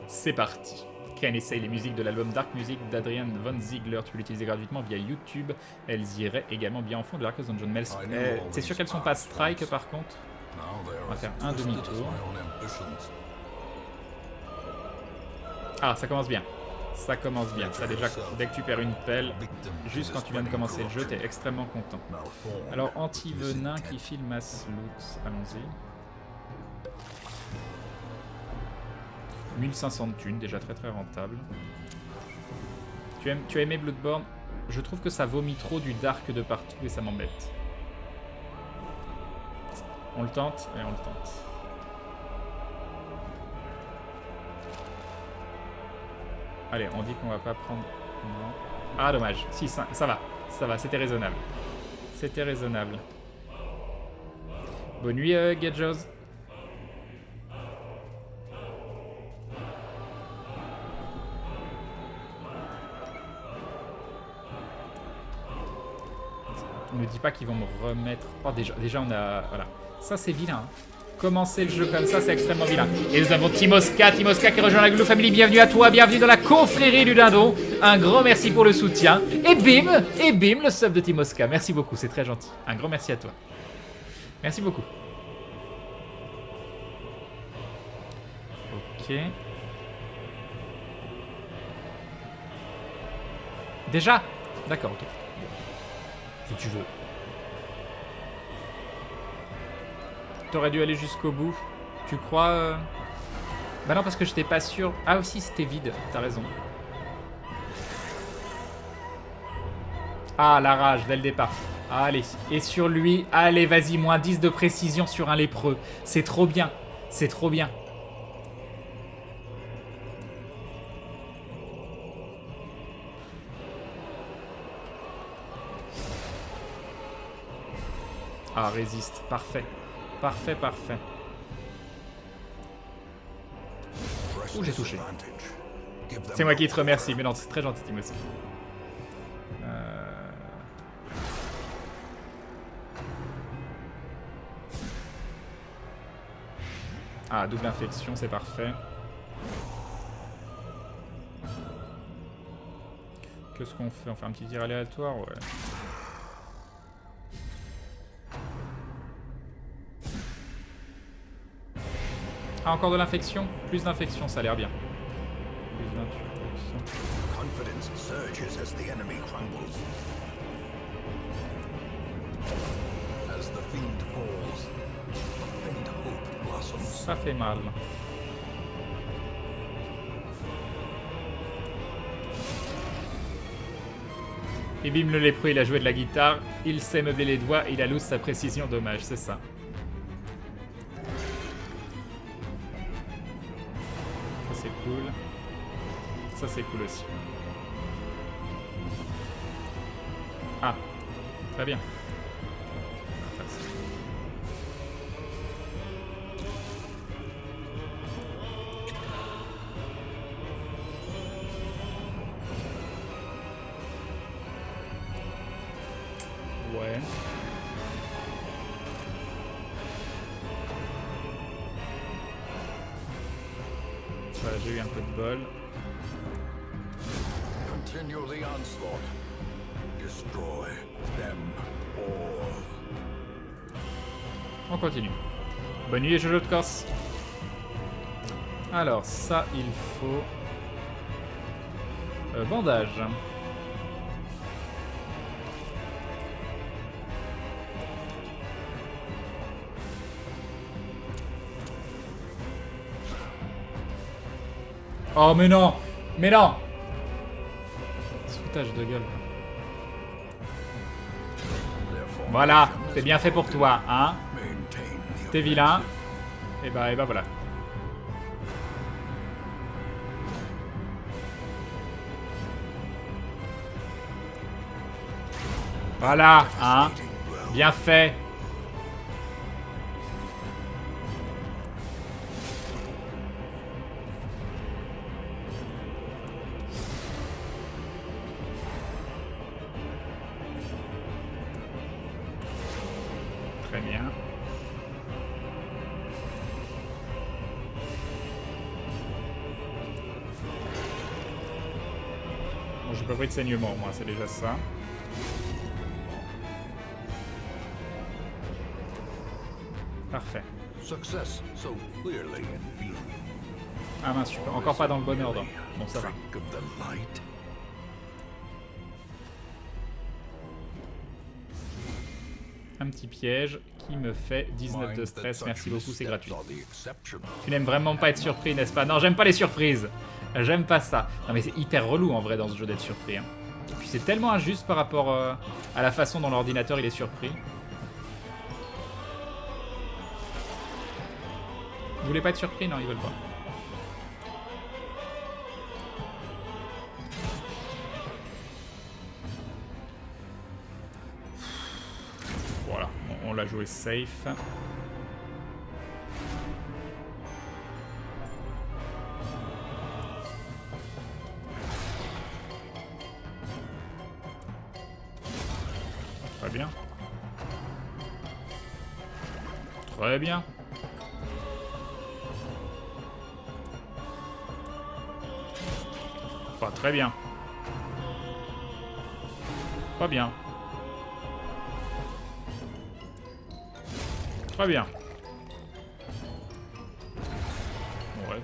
C'est parti. Ken essaye les musiques de l'album Dark Music d'Adrian Von Ziegler. Tu peux l'utiliser gratuitement via YouTube. Elles iraient également bien en fond de Darkest Dungeon. Mais c'est sûr qu'elles sont pas strike par contre. On va faire un demi-tour. Ah, ça commence bien. Ça commence bien. Ça déjà, dès que tu perds une pelle, juste quand tu viens de commencer le jeu, t'es extrêmement content. Alors, anti-venin qui file mass loot. Allons-y. 1500 de thunes, déjà très très rentable. Tu as aimé Bloodborne? Je trouve que ça vomit trop du dark de partout et ça m'embête. On le tente? Et on le tente. Allez, on dit qu'on va pas prendre... Non. Ah, dommage. Si, ça va. Ça va, c'était raisonnable. C'était raisonnable. Bonne nuit, Gadgers. Ne dis pas qu'ils vont me remettre... Oh, déjà on a... Voilà. Ça, c'est vilain. Hein. Commencer le jeu comme ça, c'est extrêmement vilain. Et nous avons Timoska qui rejoint la Glue Family. Bienvenue à toi, bienvenue dans la confrérie du dindon. Un grand merci pour le soutien. Et bim, le sub de Timoska. Merci beaucoup, c'est très gentil. Un grand merci à toi. Merci beaucoup. Ok. Déjà? D'accord, ok. Si tu veux. T'aurais dû aller jusqu'au bout. Tu crois Bah non, parce que j'étais pas sûr. Ah aussi, c'était vide. T'as raison. Ah, la rage, dès le départ. Allez. Et sur lui, allez, vas-y, moins 10 de précision sur un lépreux. C'est trop bien. C'est trop bien. Ah, résiste. Parfait. Parfait, parfait. Ouh, j'ai touché. C'est moi qui te remercie, mais non, c'est très gentil, Timothy. Ah, double infection, c'est parfait. Qu'est-ce qu'on fait? On fait un petit tir aléatoire? Ouais. Ah, encore de l'infection? Plus d'infection, ça a l'air bien. Plus 28%. Ça fait mal. Et bim, le lépreux, il a joué de la guitare, il sait meubler les doigts, il a loose sa précision, dommage, c'est ça. Ça c'est cool. Ça c'est cool aussi. Ah, très bien. Ouais. Voilà, j'ai eu un peu de bol. On continue. Bonne nuit, Jojo de Corse. Alors, ça, il faut... bandage. Oh, mais non! Mais non! Foutage de gueule. Voilà, c'est bien fait pour toi, hein? T'es vilain. Et bah voilà. Voilà, hein? Bien fait. Très bien. Pas pris de saignement, moi, c'est déjà ça. Parfait. Ah mince, je suis encore pas dans le bon ordre. Bon, ça va. Un petit piège qui me fait 19 de stress. Merci beaucoup, c'est gratuit. Tu n'aimes vraiment pas être surpris, n'est-ce pas? Non, j'aime pas les surprises. J'aime pas ça. Non mais c'est hyper relou en vrai dans ce jeu d'être surpris. Hein. Et puis c'est tellement injuste par rapport à la façon dont l'ordinateur il est surpris. Vous voulez pas être surpris? Non, ils veulent pas. Voilà, on l'a joué safe. Très bien. Très bien. Pas très bien. Pas bien. Très bien. Ouais.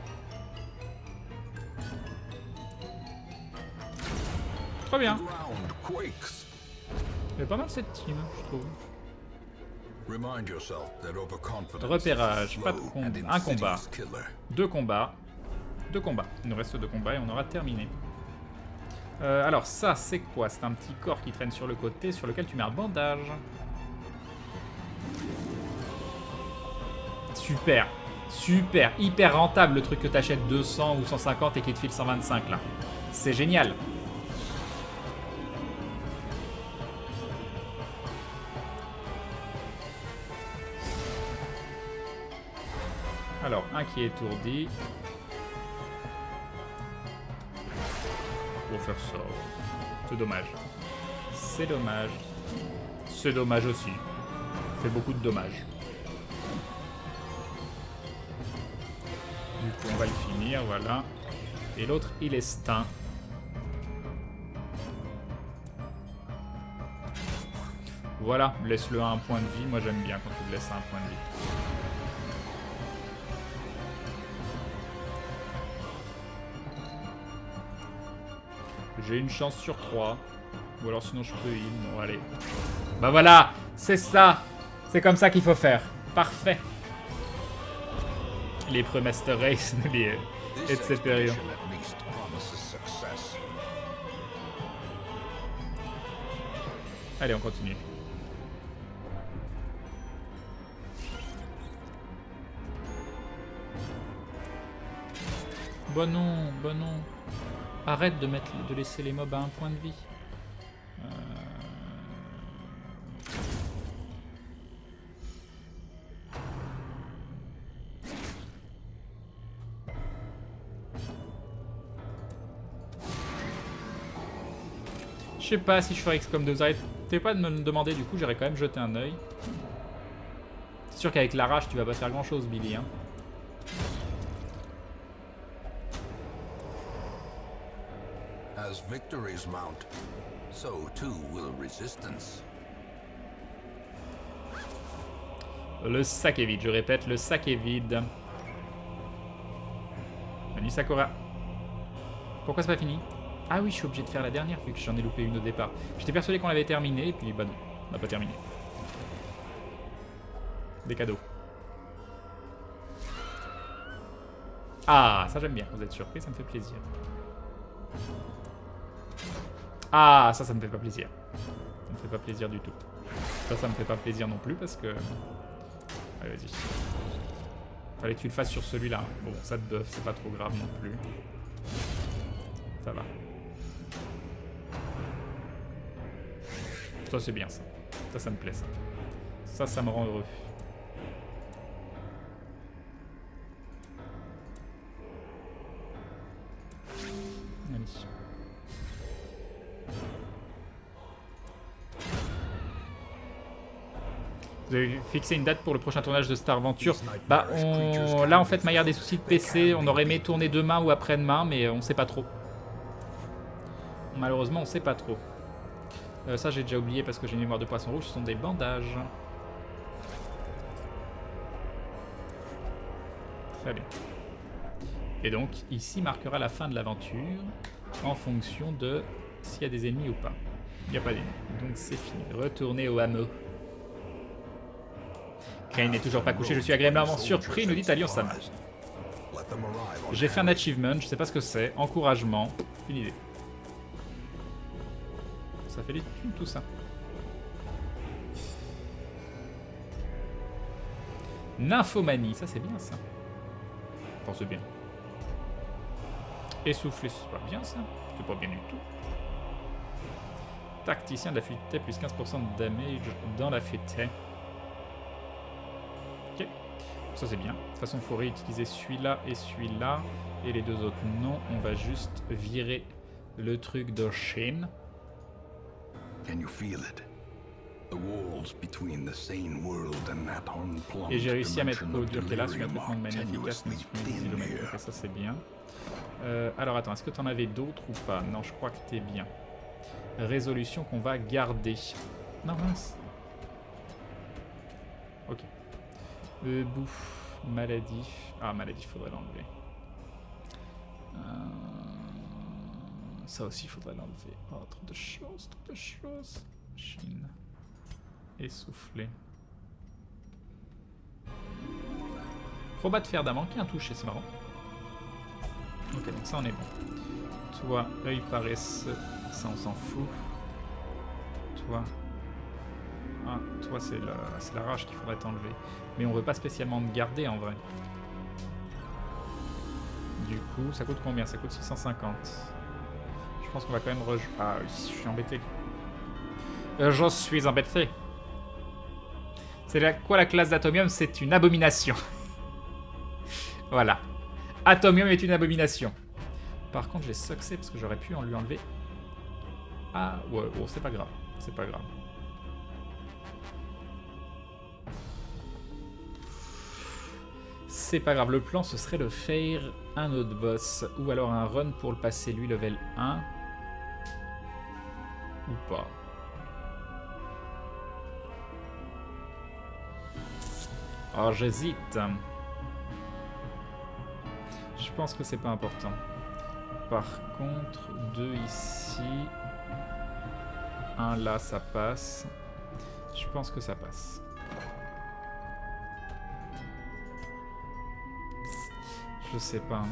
Très bien. Il y a pas mal cette team, je trouve. Repérage, pas de combat. Un combat. Deux combats. Deux combats. Il nous reste deux combats et on aura terminé. Alors ça, c'est quoi? C'est un petit corps qui traîne sur le côté, sur lequel tu mets un bandage. Super. Super. Hyper rentable le truc que t'achètes 200 ou 150 et qui te file 125 là. C'est génial. Alors, un qui est étourdi. Pour faire ça. C'est dommage. C'est dommage. C'est dommage aussi. Ça fait beaucoup de dommages. Du coup, on va le finir, voilà. Et l'autre, il est stun. Voilà, laisse-le à un point de vie. Moi, j'aime bien quand tu le laisses à un point de vie. J'ai une chance sur 3. Ou alors sinon je peux heal. Bon, allez. Bah voilà, c'est ça. C'est comme ça qu'il faut faire. Parfait. Les pre-master race et de cette période. Allez, on continue. Bah non, bah non. Arrête de laisser les mobs à un point de vie. Je sais pas si je ferais XCOM 2. Vous arrêtez pas de me le demander, du coup j'aurais quand même jeté un œil. C'est sûr qu'avec la rage tu vas pas faire grand chose, Billy. Hein. As victories mount, so too will resistance. Le sac est vide, je répète, le sac est vide. Manu Sakura. Pourquoi c'est pas fini? Ah oui, je suis obligé de faire la dernière vu que j'en ai loupé une au départ. J'étais persuadé qu'on l'avait terminé, et puis bah non, on n'a pas terminé. Des cadeaux. Ah, ça j'aime bien, vous êtes surpris, ça me fait plaisir. Ah, ça me fait pas plaisir. Ça me fait pas plaisir du tout. Ça me fait pas plaisir non plus parce que... Allez, vas-y. Fallait que tu le fasses sur celui-là. Bon, ça te buff, c'est pas trop grave non plus. Ça va. Ça, c'est bien, ça. Ça me plaît, ça. Ça me rend heureux. Allez. Vous avez fixé une date pour le prochain tournage de Star Venture. Bah, là, en fait, Maillard a des soucis de PC. On aurait aimé tourner demain ou après-demain, mais on sait pas trop. On Malheureusement, on sait pas trop. Ça, j'ai déjà oublié parce que j'ai une mémoire de poisson rouge. Ce sont des bandages. Très bien. Et donc, ici marquera la fin de l'aventure en fonction de s'il y a des ennemis ou pas. Il n'y a pas d'ennemis. Donc, c'est fini. Retournez au hameau. Crane n'est toujours pas couché. Je suis agréablement surpris, nous dit Talion-sama. J'ai fait un achievement. Je sais pas ce que c'est. Encouragement. Une idée. Ça fait des thunes, tout ça. Nymphomanie. Ça, c'est bien, ça. Enfin, c'est bien. Essoufflé, c'est pas bien, ça. C'est pas bien du tout. Tacticien de la futaie, plus 15% de damage dans la futaie. Ok. Ça, c'est bien. De toute façon, il faut réutiliser celui-là et celui-là. Et les deux autres, non. On va juste virer le truc de Shane. Et j'ai réussi à mettre au dur qui est là, sur un traitement de mana efficace, ok, ça c'est bien. Alors attends, est-ce que tu en avais d'autres ou pas? Non, je crois que t'es bien. Résolution qu'on va garder. Non, mince. Ok. Bouffe, maladie. Ah, maladie, faudrait l'enlever. Ça aussi, faudrait l'enlever. Oh, trop de choses, trop de choses. Chine. Essoufflé. Probat de fer d'un manqué un touché, c'est marrant. Ok, donc ça on est bon. Toi, œil paresseux, ça on s'en fout. Toi. Ah, toi c'est la rage qu'il faudrait t'enlever. Mais on veut pas spécialement te garder en vrai. Du coup, ça coûte combien? Ça coûte 650. Je pense qu'on va quand même Ah oui, je suis embêté. Je suis embêté. C'est quoi la classe d'Atomium? C'est une abomination. Voilà. Atomium est une abomination. Par contre, j'ai succès parce que j'aurais pu en lui enlever. Ah, ouais, bon, c'est pas grave. C'est pas grave. C'est pas grave. Le plan, ce serait de faire un autre boss. Ou alors un run pour le passer, lui, level 1. Ou pas. Oh, j'hésite. Je pense que c'est pas important. Par contre, 2 ici. 1 là, ça passe. Je pense que ça passe. Je sais pas.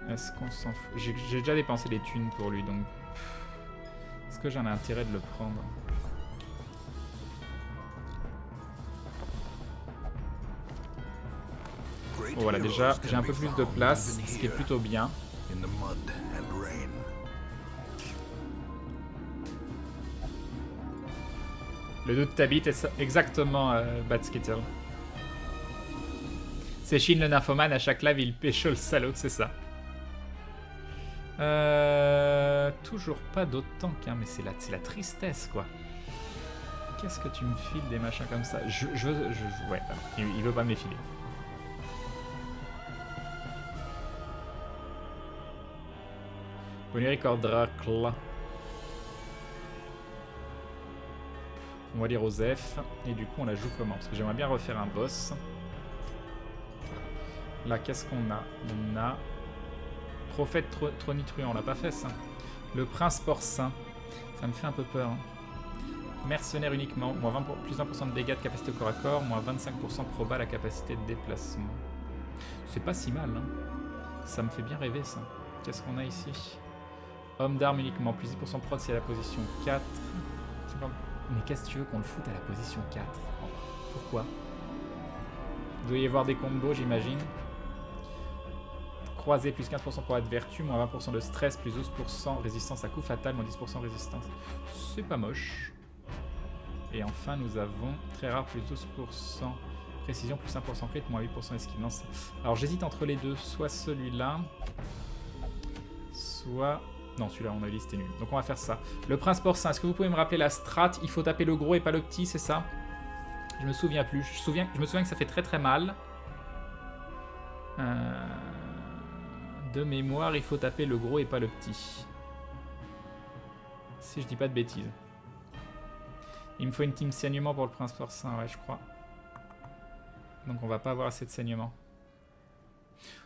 Est-ce qu'on s'en fout? J'ai déjà dépensé des thunes pour lui, donc... Est-ce que j'en ai intérêt de le prendre? Bon, voilà, déjà, j'ai un peu plus de place, ce qui est plutôt bien. Le doute t'habite exactement, Bad Skittle. C'est Shin le nymphomane, à chaque lave il pécho le salaud, c'est ça. Toujours pas d'autres tanks, hein, mais c'est la tristesse, quoi. Qu'est-ce que tu me files des machins comme ça? Ouais, il veut pas me les filer. Oniric Dracula. On va lire Osef. Et du coup, on la joue comment? Parce que j'aimerais bien refaire un boss. Là, qu'est-ce qu'on a? On a... Prophète Tronitruant, on l'a pas fait, ça. Le Prince Porcin. Ça me fait un peu peur. Hein. Mercenaire uniquement. Moins 20 plus 20% de dégâts de capacité au corps à corps. Moins 25% proba la capacité de déplacement. C'est pas si mal, hein. Ça me fait bien rêver, ça. Qu'est-ce qu'on a ici? Homme d'armes uniquement, plus 10% prod si à la position 4. Mais qu'est-ce que tu veux qu'on le foute à la position 4? Pourquoi? Il doit y avoir des combos, j'imagine. Croisé, plus 15% pour être vertu, moins 20% de stress, plus 12% résistance à coup fatal, moins 10% résistance. C'est pas moche. Et enfin, nous avons très rare, plus 12% précision, plus 5% crit, moins 8% esquive. Alors j'hésite entre les deux, soit celui-là, soit... Non, celui-là, on a dit c'était nul. Donc on va faire ça. Le Prince Porcin, est-ce que vous pouvez me rappeler la strat? Il faut taper le gros et pas le petit, c'est ça? Je me souviens plus. Je me souviens que ça fait très très mal. De mémoire, il faut taper le gros et pas le petit. Si je dis pas de bêtises. Il me faut une team saignement pour le prince porcin, ouais, je crois. Donc on va pas avoir assez de saignement.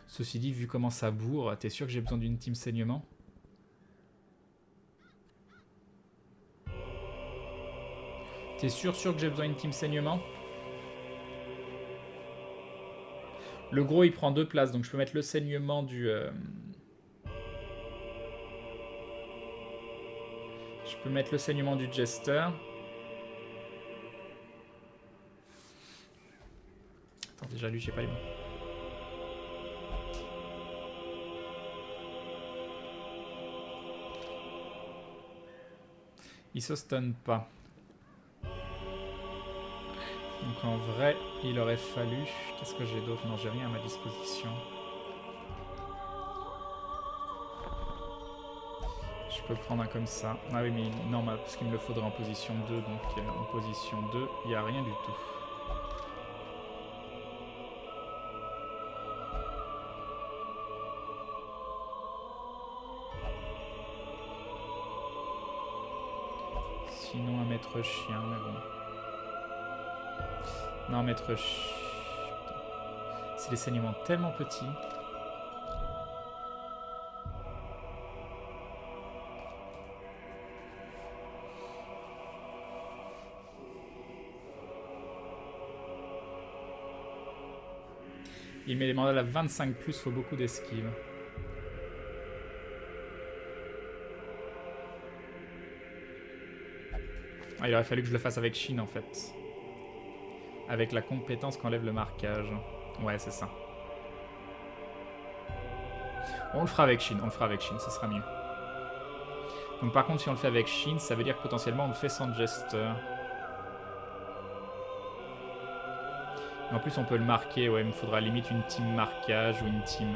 Ceci dit, vu comment ça bourre, t'es sûr que j'ai besoin d'une team saignement? T'es sûr que j'ai besoin d'une team saignement? Le gros il prend 2 places, donc je peux mettre le saignement du... Je peux mettre le saignement du Jester. Attends, déjà lui j'ai pas les bons. Il se stun pas. Donc en vrai, il aurait fallu... Qu'est-ce que j'ai d'autre? Non, j'ai rien à ma disposition. Je peux prendre un comme ça. Ah oui, mais non, parce qu'il me le faudrait en position 2. Donc en position 2, il n'y a rien du tout. Sinon un maître chien, mais bon. Non, maître chien. C'est des saignements tellement petits. Il met les mandales à 25+, faut beaucoup d'esquive. Ah, il aurait fallu que je le fasse avec Shin en fait. Avec la compétence qu'enlève le marquage. Ouais, c'est ça. On le fera avec Shin, ça sera mieux. Donc par contre, si on le fait avec Shin, ça veut dire que potentiellement on le fait sans Jester. En plus, on peut le marquer. Ouais, il me faudra limite une team marquage ou une team...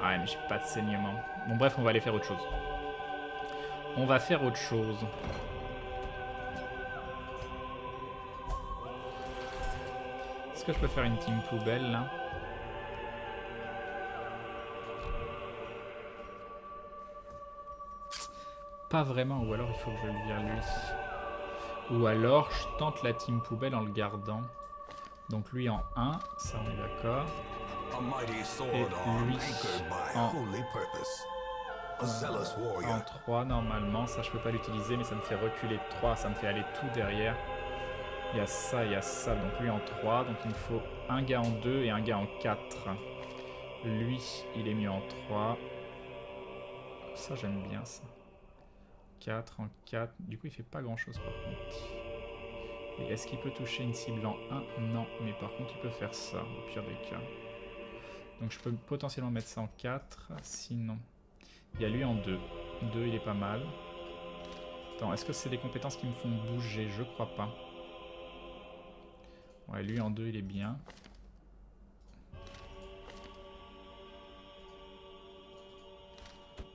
Ouais, mais j'ai pas de saignement. Bon, bref, on va aller faire autre chose. On va faire autre chose. Est-ce que je peux faire une team poubelle, là? Pas vraiment, ou alors il faut que je le vire lui. Ou alors, je tente la team poubelle en le gardant. Donc lui en 1, ça on est d'accord. Et lui en 3 normalement, ça je peux pas l'utiliser mais ça me fait reculer de 3, ça me fait aller tout derrière. Il y a ça, donc lui en 3, donc il me faut un gars en 2 et un gars en 4. Lui, il est mis en 3. Ça j'aime bien ça. 4 en 4, du coup il fait pas grand chose par contre. Et est-ce qu'il peut toucher une cible en 1? Non, mais par contre il peut faire ça, au pire des cas. Donc je peux potentiellement mettre ça en 4, sinon... Il y a lui en 2. 2 il est pas mal. Attends, est-ce que c'est des compétences qui me font bouger? Je crois pas. Ouais, lui en 2 il est bien.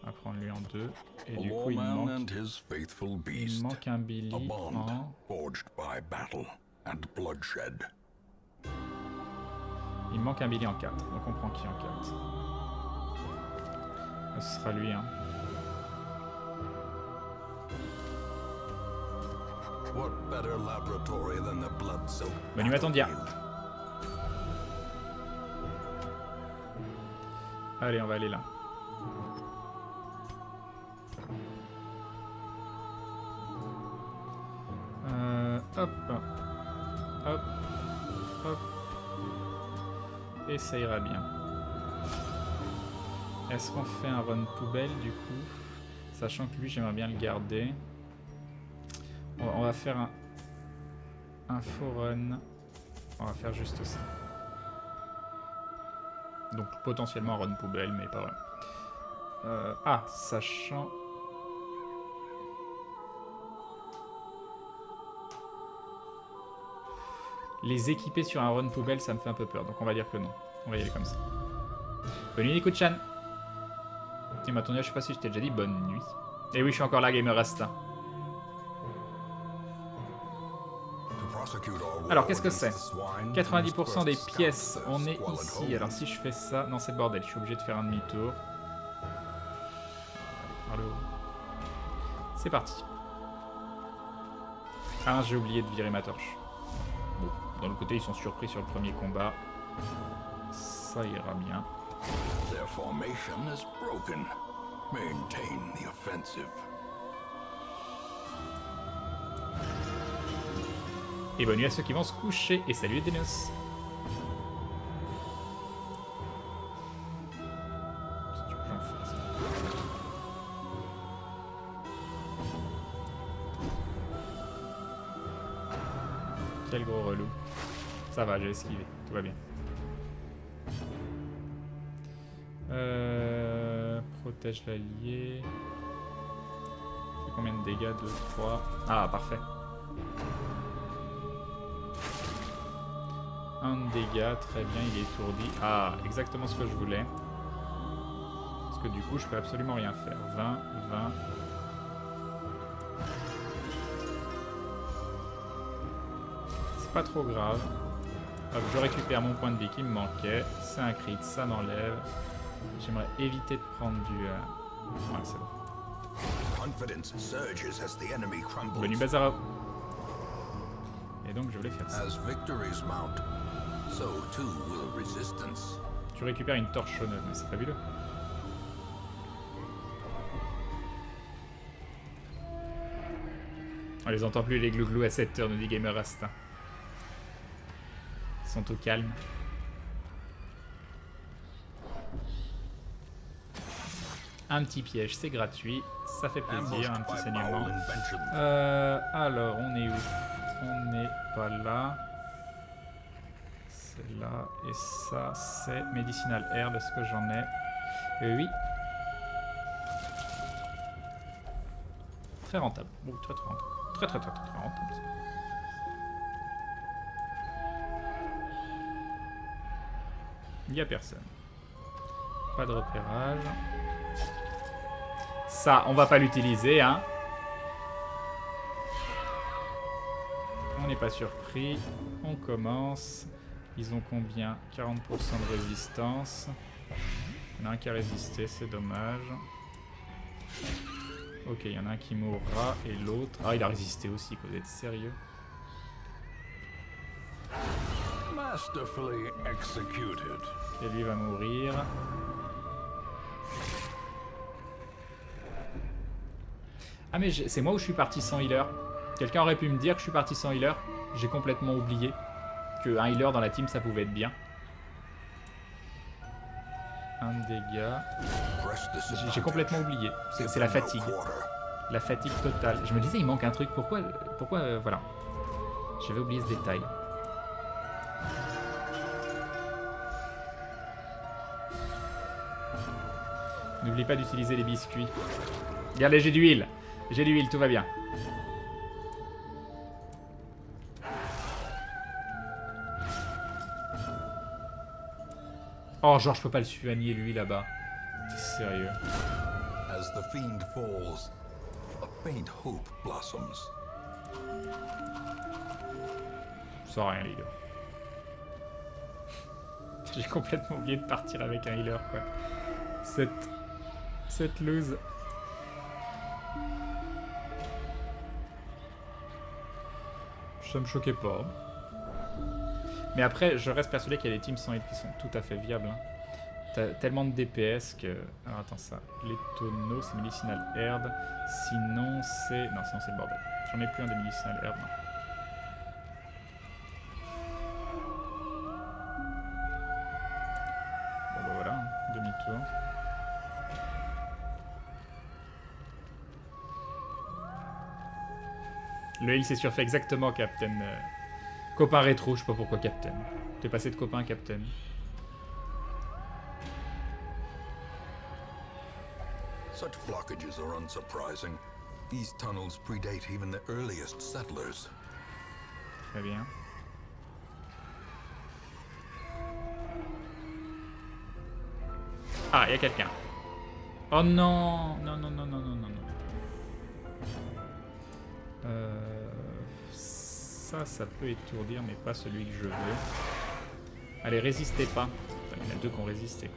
On va prendre lui en 2. Et du coup il manque un Billy en... Il manque un Billy en 4, donc on prend qui en 4? Ce sera lui, hein. Bonne nuit à Tondia. Allez, on va aller là. Hop. Hop. Hop. Et ça ira bien. Est-ce qu'on fait un run poubelle du coup? Sachant que lui j'aimerais bien le garder. On va faire un faux run. On va faire juste ça. Donc potentiellement un run poubelle mais pas vraiment. Sachant... Les équiper sur un run poubelle, ça me fait un peu peur. Donc on va dire que non. On va y aller comme ça. Bonne nuit, Nico-chan. Et maintenant, je sais pas si je t'ai déjà dit bonne nuit. Et oui, je suis encore là, Gamer Rasta. Alors, qu'est-ce que c'est? 90% des pièces, on est ici. Alors, si je fais ça... Non, c'est le bordel, je suis obligé de faire un demi-tour. Par le haut. C'est parti. Ah, j'ai oublié de virer ma torche. Bon, d'un autre côté, ils sont surpris sur le premier combat. Ça ira bien. Their formation is broken. Maintain the offensive. Et bonne nuit à ceux qui vont se coucher. Et salut les Denos. Quel gros relou. Ça va, j'ai esquivé. Tout va bien. Protège l'allié. Fait combien de dégâts? 2, 3. Ah, parfait. 1 de dégâts, très bien, il est étourdi. Ah, exactement ce que je voulais. Parce que du coup, je peux absolument rien faire. 20, 20. C'est pas trop grave. Hop, je récupère mon point de vie qui me manquait. C'est un crit, ça m'enlève. J'aimerais éviter de prendre du... Ouais, c'est bon. Bonne nuit, Bazara. Et donc, je voulais faire ça. Tu récupères une torche chaude, mais c'est fabuleux. On les entend plus les glouglous à 7 heures, nous dit Gamer Rasta. Ils sont au calme. Un petit piège, c'est gratuit. Ça fait plaisir, un petit saignement. Alors, on est où? On n'est pas là. C'est là. Et ça, c'est Medicinal Herb. Est-ce que j'en ai? Oui. Très rentable. Oh, très rentable. Très rentable. Il n'y a personne. Pas de repérage. Ça, on va pas l'utiliser, hein. On n'est pas surpris. On commence. Ils ont combien? 40% de résistance. Il y en a un qui a résisté, c'est dommage. Ok, il y en a un qui mourra et l'autre... Ah, il a résisté aussi, quoi. Vous êtes sérieux? Masterfully executed. Et lui va mourir. Ah mais c'est moi où je suis parti sans healer. Quelqu'un aurait pu me dire que je suis parti sans healer. J'ai complètement oublié qu'un healer dans la team ça pouvait être bien. Un dégât. J'ai complètement oublié. C'est la fatigue. La fatigue totale. Je me disais il manque un truc. Pourquoi voilà. J'avais oublié ce détail. N'oublie pas d'utiliser les biscuits. Regardez, j'ai d'huile. J'ai de l'huile, tout va bien. Oh, genre, je peux pas le soigner, lui, là-bas. T'es sérieux? As the fiend falls, a faint hope blossoms. Ça sert à rien, les gars. J'ai complètement oublié de partir avec un healer, quoi. Cette lose. Ça me choquait pas. Mais après, je reste persuadé qu'il y a des teams sans heal qui sont tout à fait viables. Hein. T'as tellement de DPS que... Alors attends, ça. Les tonneaux, c'est Medicinal Herb. Sinon, c'est... Non, sinon c'est le bordel. J'en ai plus un de Medicinal Herb, non. Bon bah voilà, demi-tour. Le heal s'est surfait exactement, Captain. Copain rétro, je sais pas pourquoi Captain. T'es passé de copain à Captain. Such blockages are unsurprising. These tunnels predate even the earliest settlers. Très bien. Ah, il y a quelqu'un. Oh non! Non, non, non, non, non, non, non. Ça peut étourdir, mais pas celui que je veux. Allez, résistez pas. Putain, il y en a 2 qui ont résisté.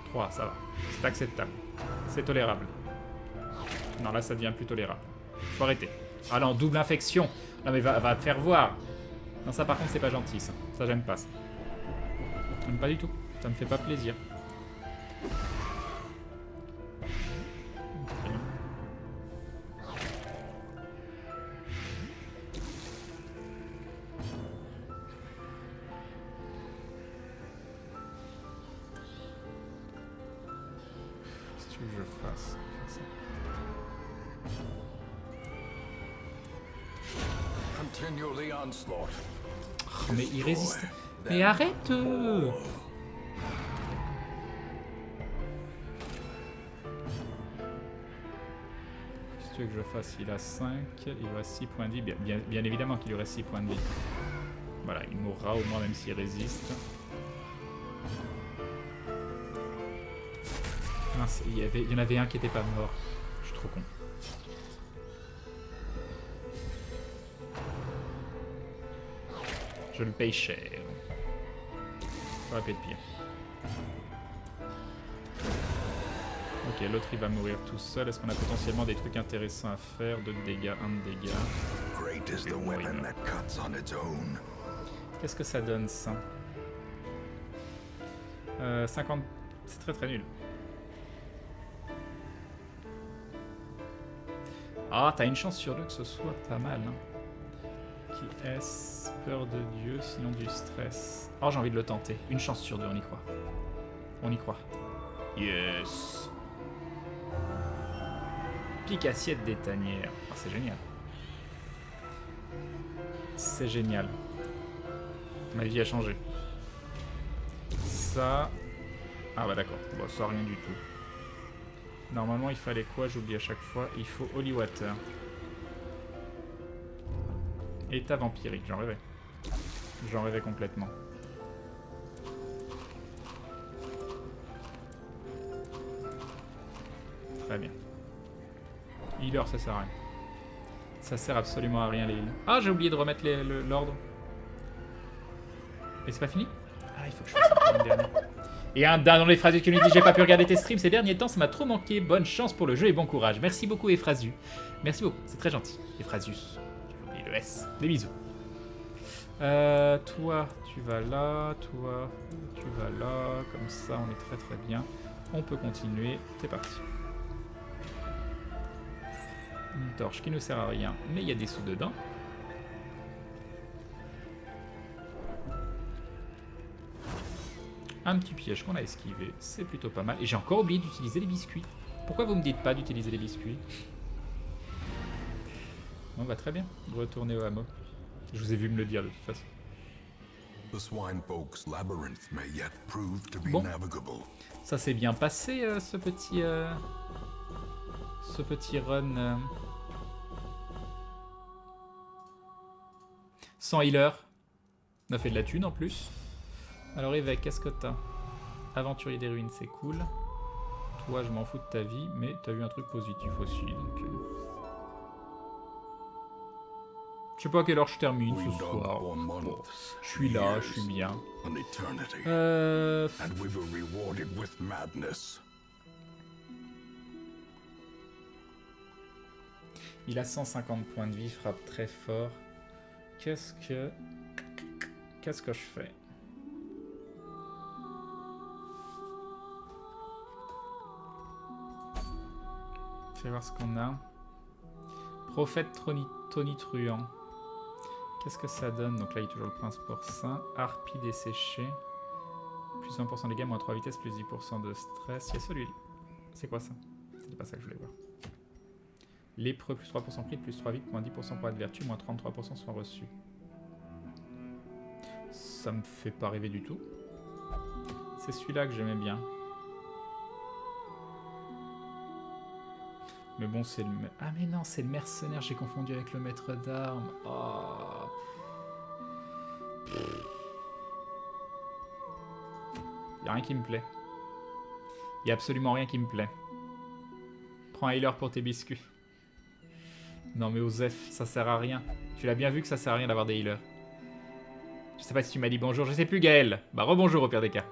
3, ça va. C'est acceptable. C'est tolérable. Non, là, ça devient plus tolérable. Faut arrêter. Ah non, double infection. Non, mais va te faire voir. Non, ça, par contre, c'est pas gentil, ça. Ça, j'aime pas, ça. J'aime pas du tout. Ça me fait pas plaisir. Très bien. Qu'est-ce que tu veux que je fasse? Continue the onslaught. Oh, mais il résiste. Mais arrête! Qu'est-ce que tu veux que je fasse? Il a 5, il lui reste 6 points de vie. Bien évidemment qu'il lui reste 6 points de vie. Voilà, il mourra au moins même s'il résiste. Mince, il y en avait un qui était pas mort. Je suis trop con. Je le paye cher. Ça va pas être pire. Ok, l'autre il va mourir tout seul. Est-ce qu'on a potentiellement des trucs intéressants à faire? 2 de dégâts, 1 de dégâts. Great is the weapon that cuts on its own. Qu'est-ce que ça donne ça? 50... C'est très très nul. Ah, t'as une chance sur 2 que ce soit pas mal. Hein. Qui est-ce? Peur de Dieu, sinon du stress. Oh, j'ai envie de le tenter. Une chance sur 2, on y croit. On y croit. Yes. Pique assiette des tanières. Oh, c'est génial. C'est génial. Ma vie a changé. Ça... Ah bah d'accord. Bon, ça rien du tout. Normalement, il fallait quoi? J'oublie à chaque fois. Il faut Holy Water. État vampirique, j'en rêvais. J'en rêvais complètement. Très bien. Healer, ça sert à rien. Ça sert absolument à rien les heals. Ah, j'ai oublié de remettre l'ordre. Et c'est pas fini? Ah, il faut que je fasse encore une dernière. Et un dans les Efrazu qui nous dit: j'ai pas pu regarder tes streams ces derniers temps, ça m'a trop manqué. Bonne chance pour le jeu et bon courage. Merci beaucoup, Efrazu. Merci beaucoup, c'est très gentil. Efrazus. J'ai oublié le S. Des bisous. Toi, tu vas là. Toi, tu vas là. Comme ça, on est très très bien. On peut continuer. C'est parti. Une torche qui ne sert à rien, mais il y a des sous dedans. Un petit piège qu'on a esquivé, c'est plutôt pas mal. Et j'ai encore oublié d'utiliser les biscuits. Pourquoi vous me dites pas d'utiliser les biscuits? On va très bien. Retourner au hameau. Je vous ai vu me le dire de toute façon. The Swinefolk's labyrinth may yet prove to be Bon. navigable. Ça s'est bien passé, ce petit run. Sans healer. On a fait de la thune en plus. Alors évêque, qu'est-ce que t'as? Aventurier des ruines, c'est cool. Toi, je m'en fous de ta vie, mais t'as eu un truc positif aussi, donc... Je sais pas à quelle heure je termine ce soir. Bon, je suis là, je suis bien. An eternity. And we were rewarded with madness. Il a 150 points de vie, frappe très fort. Qu'est-ce que je fais? Fais voir ce qu'on a. Prophète tonitruant. Qu'est-ce que ça donne? Donc là, il y a toujours le prince porcin. Harpie desséchée. Plus 20% de dégâts, moins 3 vitesses, plus 10% de stress. Il y a celui-là. C'est quoi ça? C'était pas ça que je voulais voir. Lépreux, plus 3% crit, plus 3 vite, moins 10% pour être vertu, moins 33% soins reçus. Ça me fait pas rêver du tout. C'est celui-là que j'aimais bien. Mais bon, c'est le... Ah mais non, c'est le mercenaire, j'ai confondu avec le maître d'armes. Oh. Y a rien qui me plaît. Il n'y a absolument rien qui me plaît. Prends un healer pour tes biscuits. Non mais Osef, ça sert à rien. Tu l'as bien vu que ça sert à rien d'avoir des healers. Je sais pas si tu m'as dit bonjour, je sais plus Gaël. Bah rebonjour au pire des cas.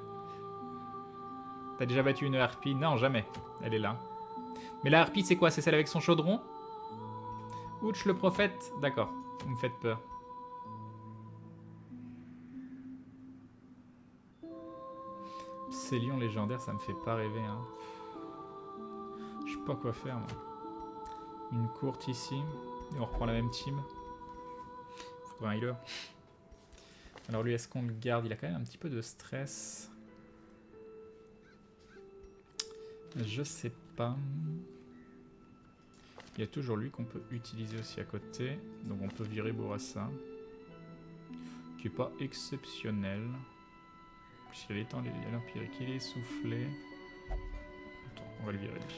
T'as déjà battu une harpie? Non, jamais. Elle est là. Mais la harpie c'est quoi? C'est celle avec son chaudron? Ouch le prophète? D'accord, vous me faites peur. Ces lions légendaires, ça me fait pas rêver. Hein. Je sais pas quoi faire moi. Une courte ici. Et on reprend la même team. Faudrait un healer. Alors lui, est-ce qu'on le garde? Il a quand même un petit peu de stress. Je sais pas. Il y a toujours lui qu'on peut utiliser aussi à côté. Donc on peut virer Bourassa. Qui est pas exceptionnel. S'il y a l'étang, il y a l'empirique, il est soufflé. Attends, on va le virer lui.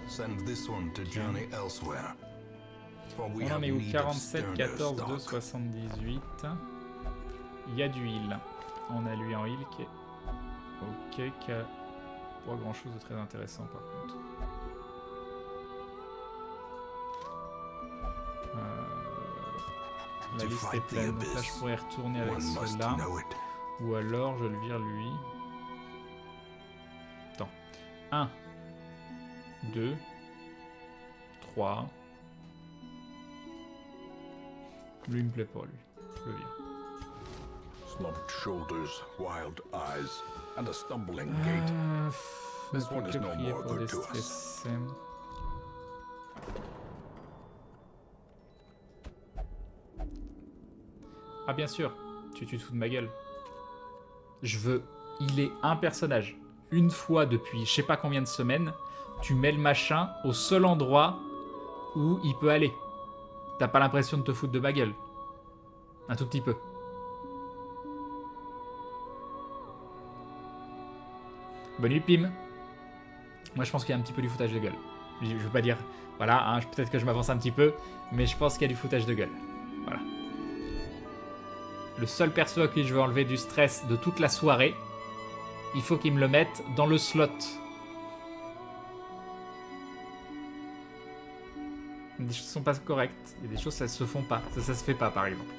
Send this one to journey elsewhere. On en est où? 47, 14, 2, 78. Il y a du heal. On a lui en heal qui est... Ok, qui a pas grand chose de très intéressant par contre. La liste est pleine, donc là je pourrais retourner avec cela. Ou alors je le vire lui. Attends. 1, 2, 3. Lui il me plaît pas lui. Je le vire. Slumped shoulders, wild eyes, and a stumbling gait. This one is no more good to us. Ah bien sûr, tu te fous de ma gueule. Je veux... Il est un personnage. Une fois depuis je sais pas combien de semaines, tu mets le machin au seul endroit où il peut aller. T'as pas l'impression de te foutre de ma gueule? Un tout petit peu. Bonne nuit Pim. Moi je pense qu'il y a un petit peu du foutage de gueule. Je veux pas dire... Voilà, hein, peut-être que je m'avance un petit peu, mais je pense qu'il y a du foutage de gueule. Voilà. Le seul perso à qui je veux enlever du stress de toute la soirée, il faut qu'il me le mette dans le slot. Des choses sont pas correctes. Il y a des choses, ça se font pas. Ça se fait pas, par exemple.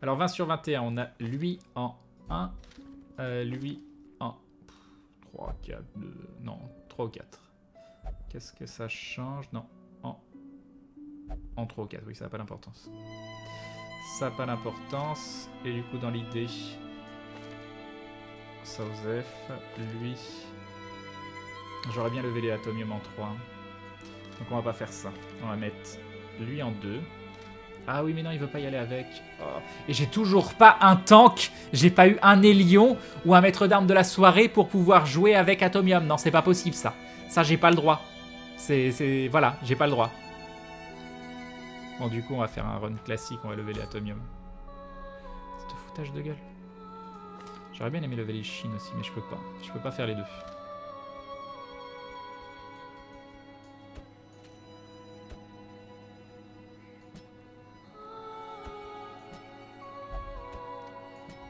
Alors, 20 sur 21, on a lui en 1, lui en 3, 4, 2, non, 3 ou 4. Qu'est-ce que ça change? Non, en 3 ou 4, oui, ça n'a pas d'importance. Ça n'a pas d'importance. Et du coup, dans l'idée, Sauzef, lui, j'aurais bien levé les atomium en 3. Donc on va pas faire ça. On va mettre lui en 2. Ah oui, mais non, il veut pas y aller avec. Oh. Et j'ai toujours pas un tank. J'ai pas eu un Hélion ou un maître d'armes de la soirée pour pouvoir jouer avec Atomium. Non, c'est pas possible ça. Ça, j'ai pas le droit. Voilà, j'ai pas le droit. Bon, du coup, on va faire un run classique. On va lever les Atomium. C'est un foutage de gueule. J'aurais bien aimé lever les Chines aussi, mais je peux pas. Je peux pas faire les deux.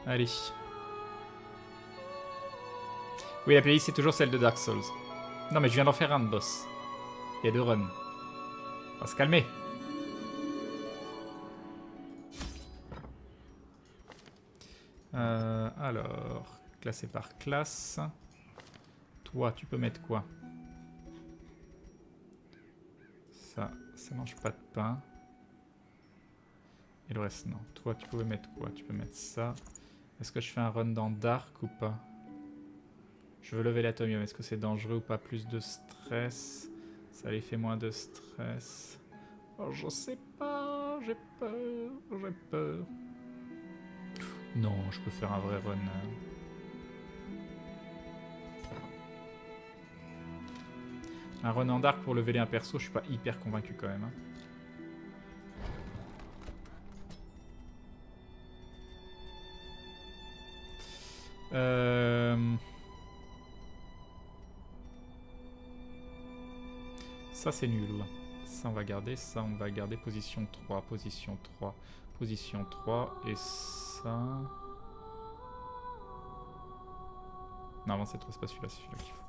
Allez. Oui, la playlist c'est toujours celle de Dark Souls. Non mais je viens d'en faire un de boss. Et de run. On va se calmer. Alors, classé par classe. Toi, tu peux mettre quoi? Ça mange pas de pain. Et le reste, non. Toi, tu pouvais mettre quoi? Tu peux mettre ça. Est-ce que je fais un run dans Dark ou pas? Je veux lever l'atomium. Est-ce que c'est dangereux ou pas? Plus de stress. Ça les fait moins de stress. Oh, je sais pas. J'ai peur. J'ai peur. Non, je peux faire un vrai run. Un run en Dark pour lever un perso, je suis pas hyper convaincu quand même. Hein. Ça c'est nul. Ça on va garder, ça on va garder position 3, position 3, position 3 et ça. Non, avant c'est trop, c'est pas celui-là, c'est celui-là qu'il faut.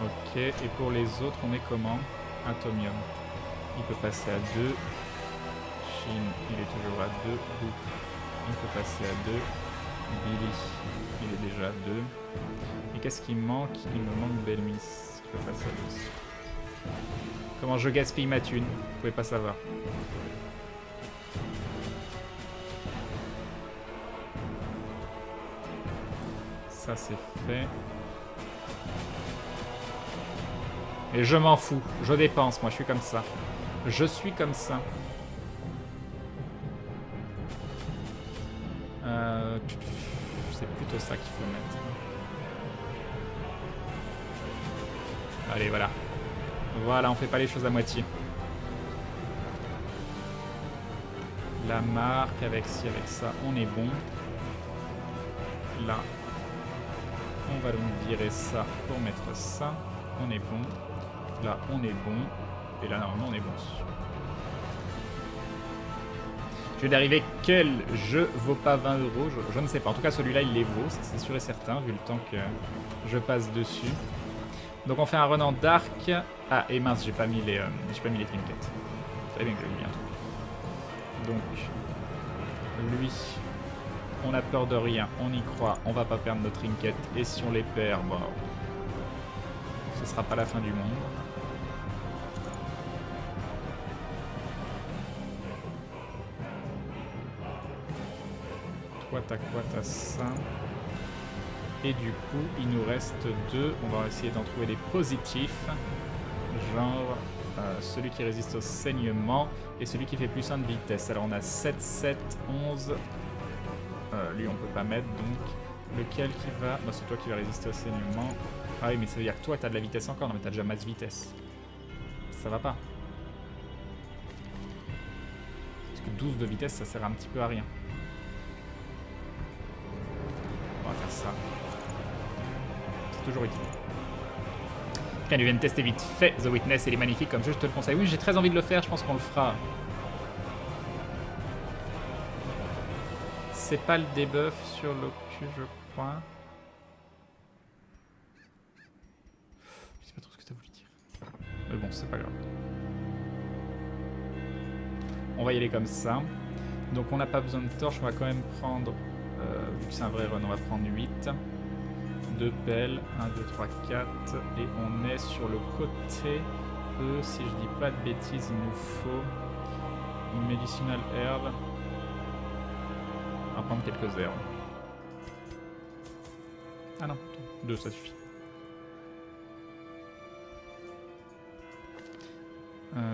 Ok, et pour les autres, on est comment? Atomium. Il peut passer à 2. Shin, il est toujours à 2. Boop. Il peut passer à 2. Billy, il est déjà à 2. Et qu'est-ce qui me manque? Il me manque Belmis, qui peut passer à 2. Comment je gaspille ma thune? Vous pouvez pas savoir. Ça c'est fait. Et je m'en fous, je dépense, moi je suis comme ça. Je suis comme ça. C'est plutôt ça qu'il faut mettre. Allez, voilà. Voilà, on fait pas les choses à moitié. La marque, avec ci, avec ça, on est bon. Là, on va donc virer ça pour mettre ça. On est bon. Là, on est bon. Et là, normalement, on est bon. Je vais d'arriver, quel jeu vaut pas 20 €? Je ne sais pas. En tout cas, celui-là, il les vaut. C'est sûr et certain, vu le temps que je passe dessus. Donc, on fait un run en dark. Ah, et mince, j'ai pas mis les trinkets. Très bien que je l'ai bientôt. Donc, lui, on a peur de rien. On y croit. On va pas perdre nos trinkets. Et si on les perd, bon, ce sera pas la fin du monde. Toi, t'as quoi? T'as ça. Et du coup, il nous reste 2. On va essayer d'en trouver des positifs. Genre celui qui résiste au saignement et celui qui fait plus 1 de vitesse. Alors on a 7, 7, 11. Lui, on peut pas mettre. Donc, lequel qui va... Bah, c'est toi qui va résister au saignement. Ah oui, mais ça veut dire que toi, t'as de la vitesse encore. Non, mais t'as déjà masse vitesse. Ça va pas. Parce que 12 de vitesse, ça sert un petit peu à rien. On va faire ça. C'est toujours utile. Tiens, tu viens de tester vite fait The Witness, il est magnifique comme jeu, je te le conseille. Oui, j'ai très envie de le faire, je pense qu'on le fera. C'est pas le debuff sur l'Ocu, je crois. Je sais pas trop ce que ça voulait dire. Mais bon, c'est pas grave. On va y aller comme ça. Donc on n'a pas besoin de torche, on va quand même prendre, vu que c'est un vrai run, on va prendre 8. 2 pelles, 1, 2, 3, 4. Et on est sur le côté E, si je dis pas de bêtises, il nous faut Medicinal Herb. On va prendre quelques herbes. Ah non, 2 ça suffit.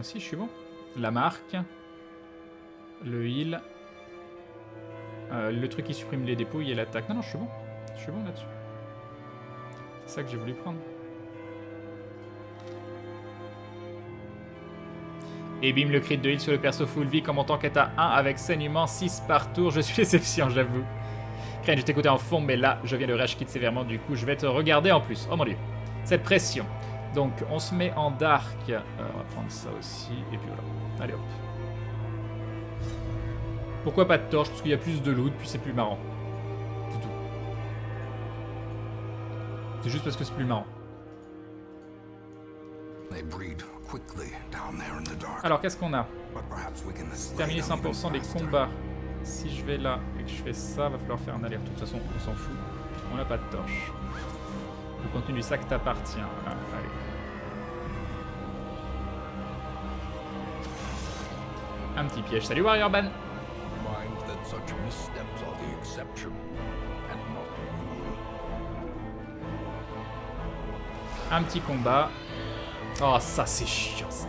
Si, je suis bon. La marque. Le heal. Le truc qui supprime les dépouilles et l'attaque. Non, non, je suis bon. Je suis bon là-dessus. C'est ça que j'ai voulu prendre. Et bim, le crit de heal sur le perso full vie, comme en tant qu'état 1 avec saignement 6 par tour. Je suis déception, j'avoue. Crane, je t'écoutais en fond, mais là, je viens de rage quit sévèrement, du coup, je vais te regarder en plus. Oh mon dieu, cette pression. Donc, on se met en dark. On va prendre ça aussi, et puis voilà. Allez hop. Pourquoi pas de torche? Parce qu'il y a plus de loot, puis c'est plus marrant. C'est tout. C'est juste parce que c'est plus marrant. Alors, qu'est-ce qu'on a? Terminer 100% des combats. Si je vais là et que je fais ça, va falloir faire un aller-retour. De toute façon, on s'en fout. On n'a pas de torche. Le contenu du sac t'appartient. Ah, allez. Un petit piège. Salut Warrior Ban. Un petit combat. Oh, ça c'est chiant ça.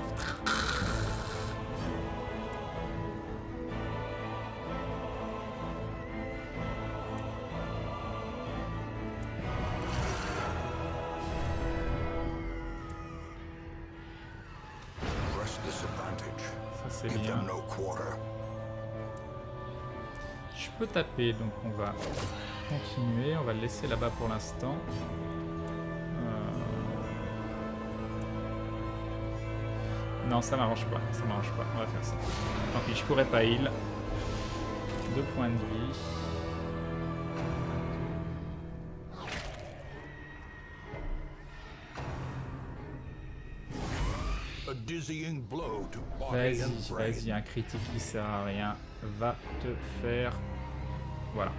Ça c'est bien. Je peux taper, donc on va continuer. On va le laisser là-bas pour l'instant. Non, ça m'arrange pas. Ça m'arrange pas. On va faire ça. Tant pis, je pourrais pas heal. 2 points de vie. A dizzying blow to body and brain. Vas-y, un critique qui sert à rien. Va te faire... Voilà.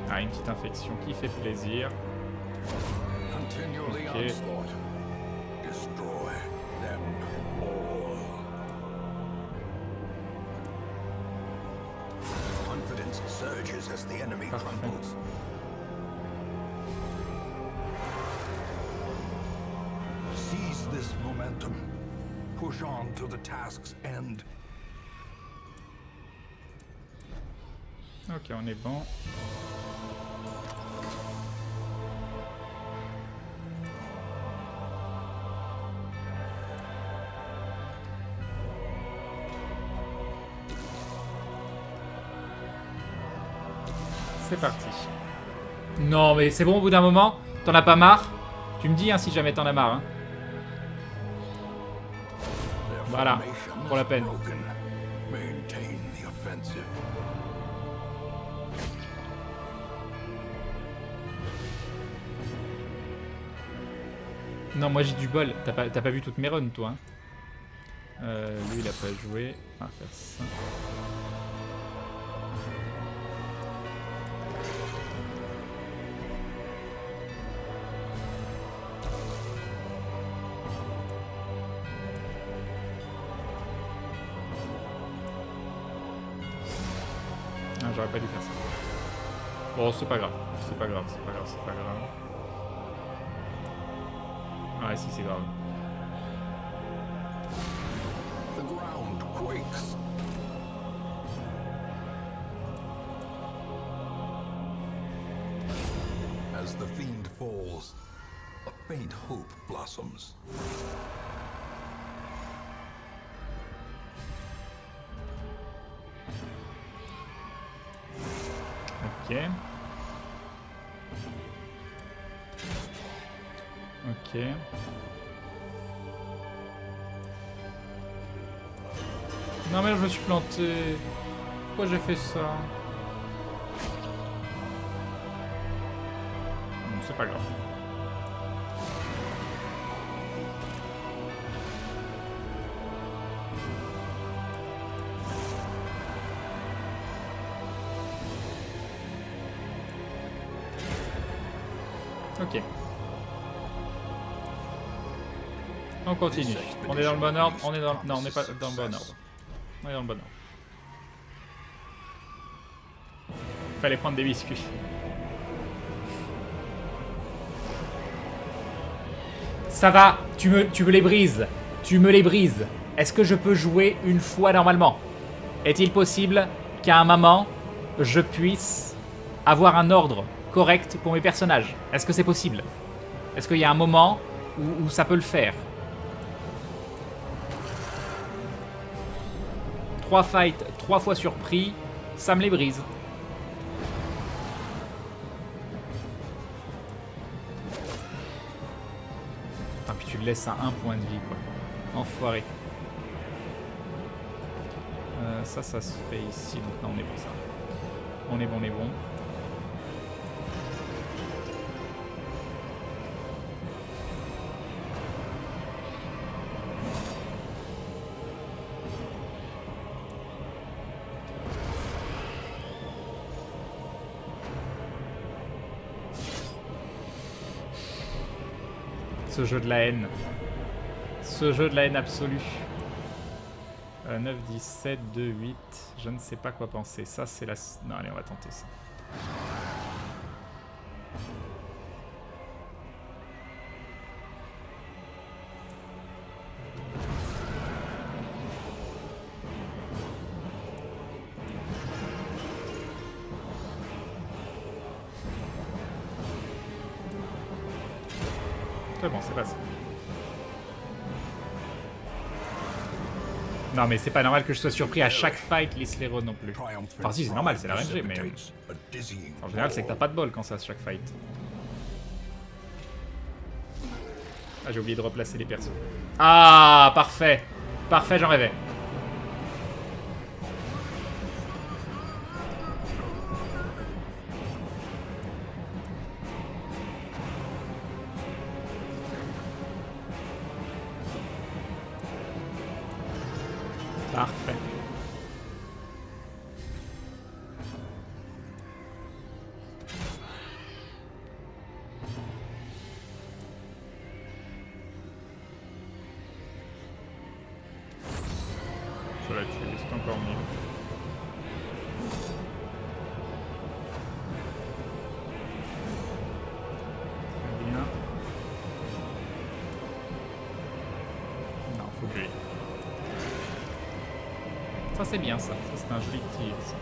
Ah, une petite infection qui fait plaisir. Continually Ok. onslaught. Destroy them all. Confidence surges as the enemy Parfait. crumbles. Seize this momentum. Push on to the task's end. Ok, on est bon. C'est parti. Non, mais c'est bon au bout d'un moment? T'en as pas marre? Tu me dis hein, si jamais t'en as marre. Hein. Their Voilà, formation pour la is peine. broken. Maintain the offensive. Non, moi j'ai du bol. T'as pas vu toutes mes runs, toi. Hein. Lui, il a pas joué. On va faire ça. Ah, j'aurais pas dû faire ça. Bon, c'est pas grave. C'est pas grave, c'est pas grave, c'est pas grave. Ah, si, c'est grave. The ground quakes. As the fiend falls, a faint hope blossoms. Ok. Ok. Non mais là, je me suis planté. Pourquoi j'ai fait ça? Bon, c'est pas grave. Ok. On continue. On est dans le bon ordre. On est dans... Non, on n'est pas dans le bon ordre. On est dans le bon ordre. Fallait prendre des biscuits. Ça va, tu me les brises. Tu me les brises. Est-ce que je peux jouer une fois normalement? Est-il possible qu'à un moment, je puisse avoir un ordre correct pour mes personnages? Est-ce que c'est possible? Est-ce qu'il y a un moment où ça peut le faire? 3 fights, 3 fois surpris, ça me les brise. Ah, puis tu le laisses à 1 point de vie, quoi. Enfoiré. Ça se fait ici, donc non, on est bon, ça. On est bon, on est bon. Ce jeu de la haine. Ce jeu de la haine absolue. 9, 17, 2, 8. Je ne sais pas quoi penser. Ça, c'est la... Non, allez, on va tenter ça. C'est bon, c'est passé. Non, mais c'est pas normal que je sois surpris à chaque fight, les Slero non plus. Enfin, si, c'est normal, c'est la RNG, mais. En général, c'est que t'as pas de bol quand ça, chaque fight. Ah, j'ai oublié de replacer les persos. Ah, parfait. Parfait, j'en rêvais. Parfait. Je vais la tuer, c'est encore mieux. Très bien. Non, faut que je... Ça c'est bien ça, c'est un joli tir ça.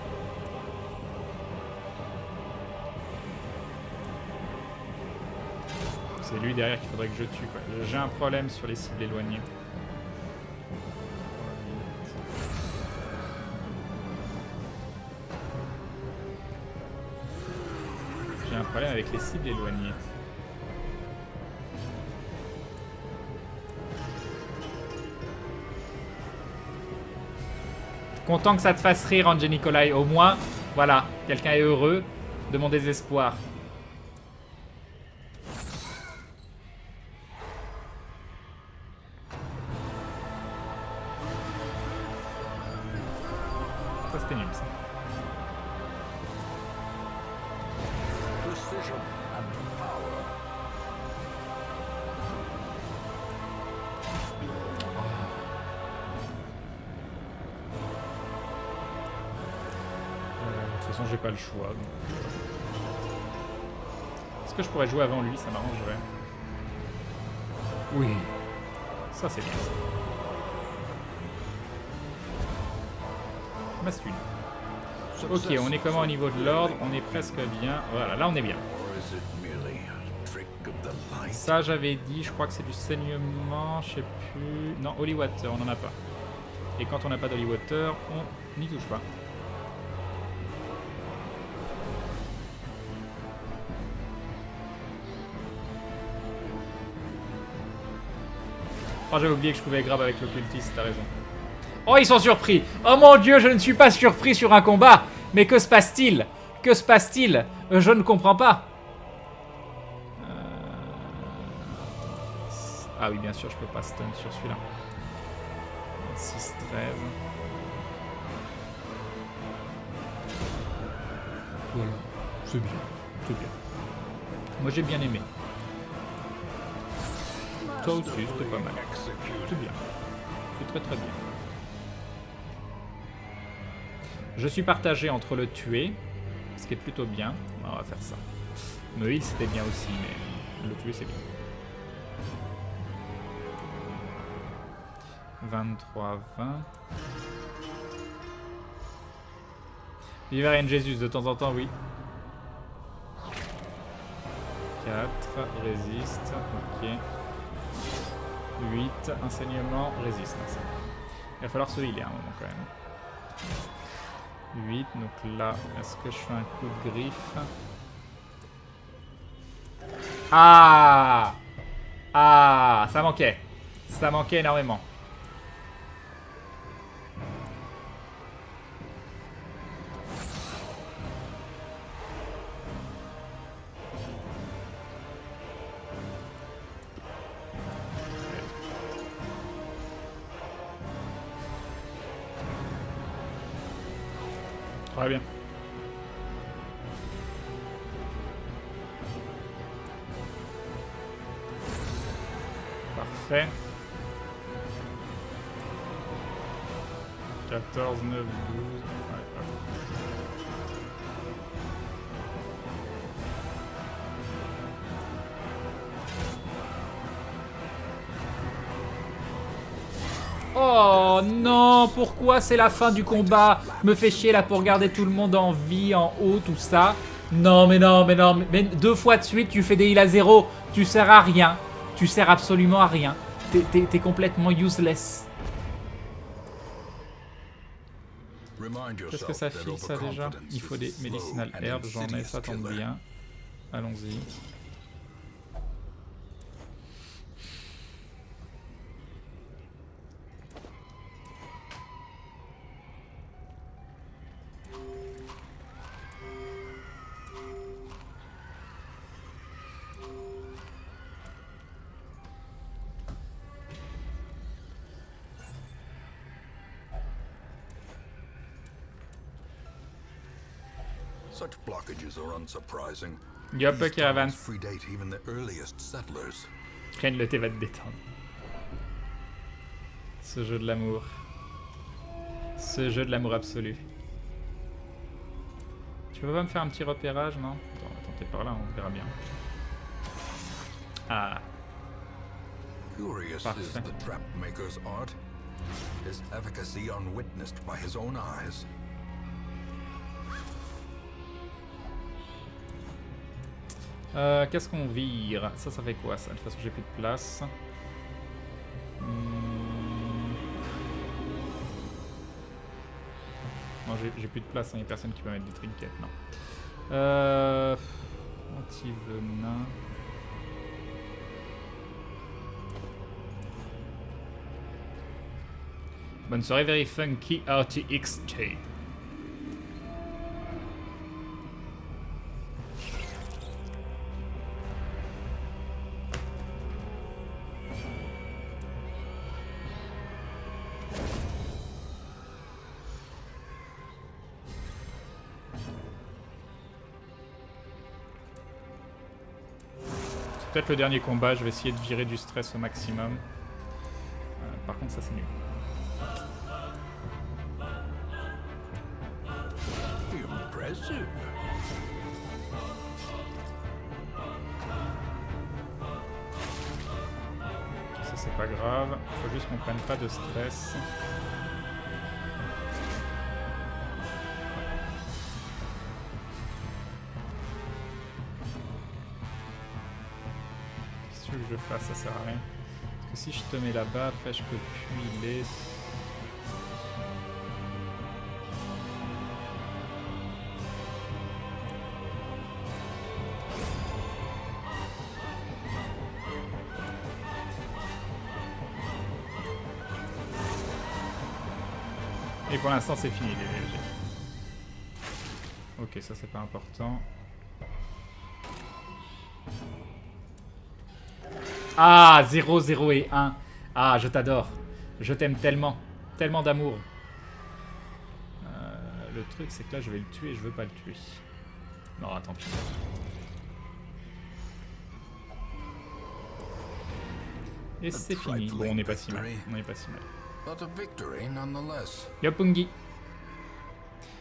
C'est lui derrière qu'il faudrait que je tue quoi. J'ai un problème sur les cibles éloignées. J'ai un problème avec les cibles éloignées. Content que ça te fasse rire, Angé Nikolai. Au moins, voilà, quelqu'un est heureux de mon désespoir. Ça, c'était nul, ça. De toute façon, j'ai pas le choix. Est-ce que je pourrais jouer avant lui? Ça m'arrangerait. Oui. Ça, c'est bien. Mastune. Ok, on est comment au niveau de l'ordre? On est presque bien. Voilà, là on est bien. Ça, j'avais dit, je crois que c'est du saignement, je sais plus. Non, Holy Water, on en a pas. Et quand on n'a pas d'Holy Water, on n'y touche pas. Oh, j'avais oublié que je pouvais grab avec l'occultiste, t'as raison. Oh, ils sont surpris. Oh mon dieu, je ne suis pas surpris sur un combat. Mais que se passe-t-il? Que se passe-t-il? Je ne comprends pas. Ah oui, bien sûr, je peux pas stun sur celui-là. 6-13. Voilà, c'est bien. C'est bien. Moi, j'ai bien aimé. Toi aussi, c'était pas mal. C'est bien. C'est très très bien. Je suis partagé entre le tuer, ce qui est plutôt bien. On va faire ça. Me heal, c'était bien aussi, mais le tuer, c'est bien. 23, 20. Vive Ariane Jésus, de temps en temps, oui. 4, résiste, ok. 8, enseignement, résiste. Il va falloir se healer à un moment quand même. 8, donc là, est-ce que je fais un coup de griffe? Ah! Ah! Ça manquait. Ça manquait énormément. Très bien. Parfait. 14, 9, 12. Ouais, oh non, pourquoi c'est la fin du combat? Me fait chier là pour garder tout le monde en vie, en haut, tout ça. Non, mais non, mais non, mais 2 fois de suite, tu fais des heals à 0. Tu sers à rien. Tu sers absolument à rien. T'es complètement useless. Qu'est-ce que ça file ça déjà? Il faut des medicinal herbs, j'en ai, ça tombe bien. Allons-y. Such blockages are unsurprising. Yup, These qui avance. tunnels predate even the earliest settlers. Crane le thé va te détendre. Ce jeu de l'amour. Ce jeu de l'amour absolu. Tu peux pas me faire un petit repérage, non? Attends, t'es par là, on verra bien. Ah. Curious is the trap maker's art. His efficacy unwitnessed by his own eyes. Qu'est-ce qu'on vire? Ça fait quoi ça? De toute façon j'ai plus de place. Non, j'ai plus de place, il n'y a personne qui peut mettre des trinkets, non. Anti-venin. Bonne soirée, very funky RTXT. Peut-être le dernier combat, je vais essayer de virer du stress au maximum. Par contre, ça c'est nul. Impressive. Ça c'est pas grave, faut juste qu'on prenne pas de stress. Qu'est-ce que je fasse? Ça sert à rien. Parce que si je te mets là-bas, après je peux plus les... Et pour l'instant c'est fini les VG. Ok, ça c'est pas important. Ah, 0, 0 et 1. Ah, je t'adore. Je t'aime tellement. Tellement d'amour. Le truc c'est que là je vais le tuer et je veux pas le tuer. Non, tant pis. Et c'est fini. Bon, on n'est pas si mal. On n'est pas si mal. Yopungi.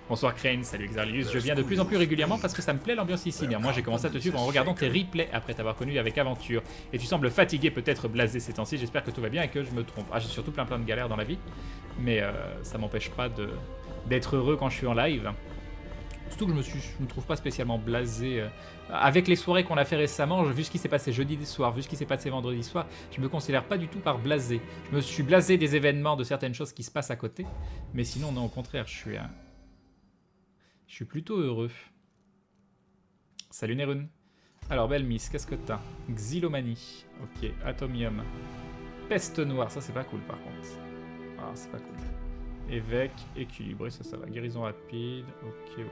Bonsoir Crane, salut Exarlius. Je viens de plus en plus régulièrement parce que ça me plaît l'ambiance ici. Néanmoins, j'ai commencé à te suivre en regardant tes replays après t'avoir connu avec aventure. Et tu sembles fatigué, peut-être blasé ces temps-ci. J'espère que tout va bien et que je me trompe. Ah, j'ai surtout plein de galères dans la vie. Mais ça m'empêche pas d'être heureux quand je suis en live. Surtout que je me trouve pas spécialement blasé. Avec les soirées qu'on a fait récemment, vu ce qui s'est passé jeudi soir, vu ce qui s'est passé vendredi soir, je me considère pas du tout par blasé. Je me suis blasé des événements, de certaines choses qui se passent à côté. Mais sinon, non, au contraire, je suis plutôt heureux. Salut Nerun. Alors, belle miss, qu'est-ce que t'as? Xylomanie. Ok, Atomium. Peste noire, ça c'est pas cool par contre. Ah, c'est pas cool. Évêque, équilibré, ça va. Guérison rapide, ok.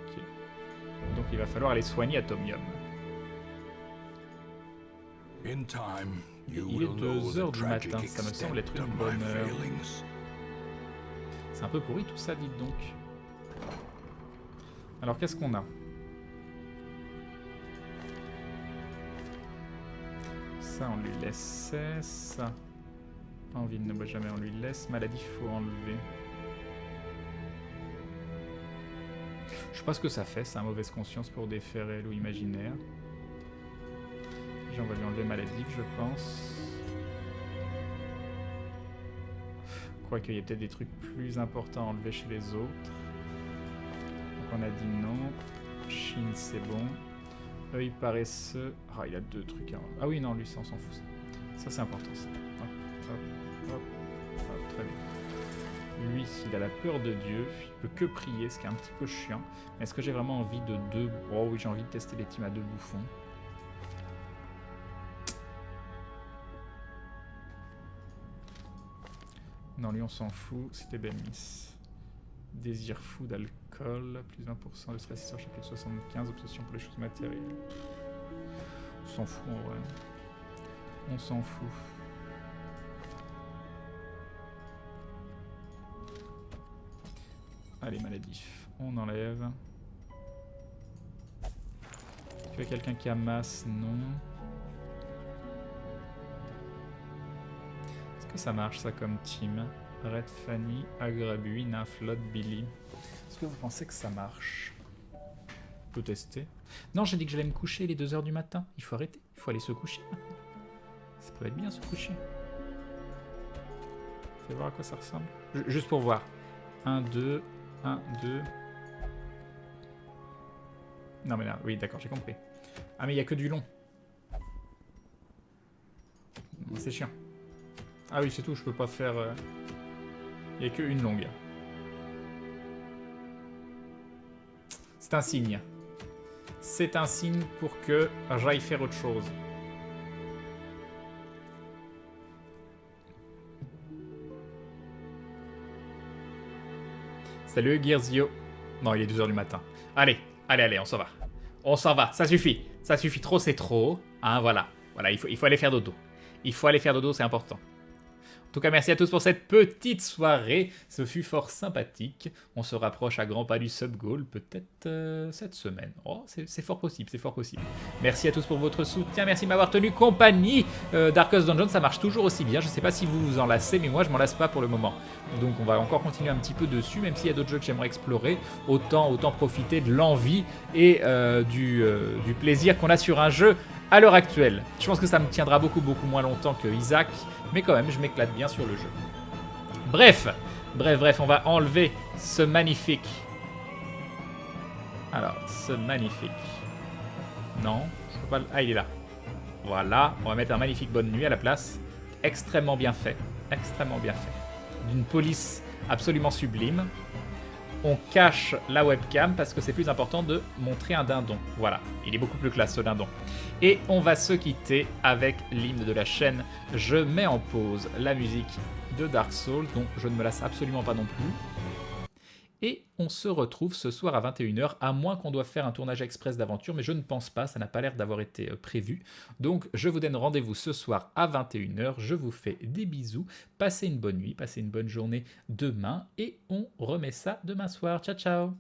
Donc il va falloir aller soigner Atomium. Il est 2h du matin, ça me semble être une bonne heure. C'est un peu pourri tout ça, dites donc. Alors qu'est-ce qu'on a? Ça on lui laisse, ça. Envie de ne boit jamais, on lui laisse. Maladie, faut enlever. Je sais pas ce que ça fait, c'est un mauvaise conscience pour des faits réels ou imaginaires. On va lui enlever maladie, je pense. Je crois qu'il y a peut-être des trucs plus importants à enlever chez les autres. Donc on a dit non. Chine, c'est bon. Œil paresseux. Ah, il a 2 trucs. Ah oui, non, lui, ça, on s'en fout. Ça c'est important, ça. Hop, très bien. Lui, il a la peur de Dieu, il peut que prier, ce qui est un petit peu chiant. Mais est-ce que j'ai vraiment envie de deux... Oh oui, j'ai envie de tester les teams à 2 bouffons. Non, lui on s'en fout, c'était Bémis. Désir fou d'alcool, plus 20% de stress sur chapitre 75, obsession pour les choses matérielles. On s'en fout en vrai. On s'en fout. Allez, maladif. On enlève. Tu as quelqu'un qui amasse? Non. Est-ce que ça marche ça comme team? Red Fanny, Agrabu, Naflot, Billy. Est-ce que vous pensez que ça marche? On peut tester. Non, j'ai dit que j'allais me coucher les 2h du matin. Il faut arrêter. Il faut aller se coucher maintenant. Ça peut être bien se coucher. Fais voir à quoi ça ressemble. Juste pour voir. 1, 2... 1, 2... Non mais là, oui d'accord, j'ai compris. Ah mais il n'y a que du long. C'est chiant. Ah oui, c'est tout, je peux pas faire... Il n'y a que une longue. C'est un signe. C'est un signe pour que j'aille faire autre chose. Salut Gearzio. Non, il est 2h du matin. Allez, allez, on s'en va. On s'en va, ça suffit. Ça suffit, trop c'est trop. Hein, voilà. Voilà, il faut aller faire dodo. Il faut aller faire dodo, c'est important. En tout cas, merci à tous pour cette petite soirée. Ce fut fort sympathique. On se rapproche à grands pas du sub-goal, peut-être cette semaine. Oh, c'est fort possible, c'est fort possible. Merci à tous pour votre soutien. Merci de m'avoir tenu compagnie. Darkest Dungeon, ça marche toujours aussi bien. Je ne sais pas si vous vous en lassez, mais moi, je m'en lasse pas pour le moment. Donc, on va encore continuer un petit peu dessus, même s'il y a d'autres jeux que j'aimerais explorer. Autant profiter de l'envie et du plaisir qu'on a sur un jeu à l'heure actuelle. Je pense que ça me tiendra beaucoup moins longtemps que Isaac, mais quand même, je m'éclate bien sur le jeu. Bref, on va enlever ce magnifique... Alors, ce magnifique... Non, je peux pas... Ah, il est là. Voilà, on va mettre un magnifique bonne nuit à la place. Extrêmement bien fait. Extrêmement bien fait. D'une police absolument sublime. On cache la webcam parce que c'est plus important de montrer un dindon. Voilà, il est beaucoup plus classe ce dindon. Et on va se quitter avec l'hymne de la chaîne. Je mets en pause la musique de Dark Souls, donc je ne me lasse absolument pas non plus. Et on se retrouve ce soir à 21h, à moins qu'on doive faire un tournage express d'aventure, mais je ne pense pas, ça n'a pas l'air d'avoir été prévu. Donc je vous donne rendez-vous ce soir à 21h, je vous fais des bisous, passez une bonne nuit, passez une bonne journée demain, et on remet ça demain soir. Ciao ciao!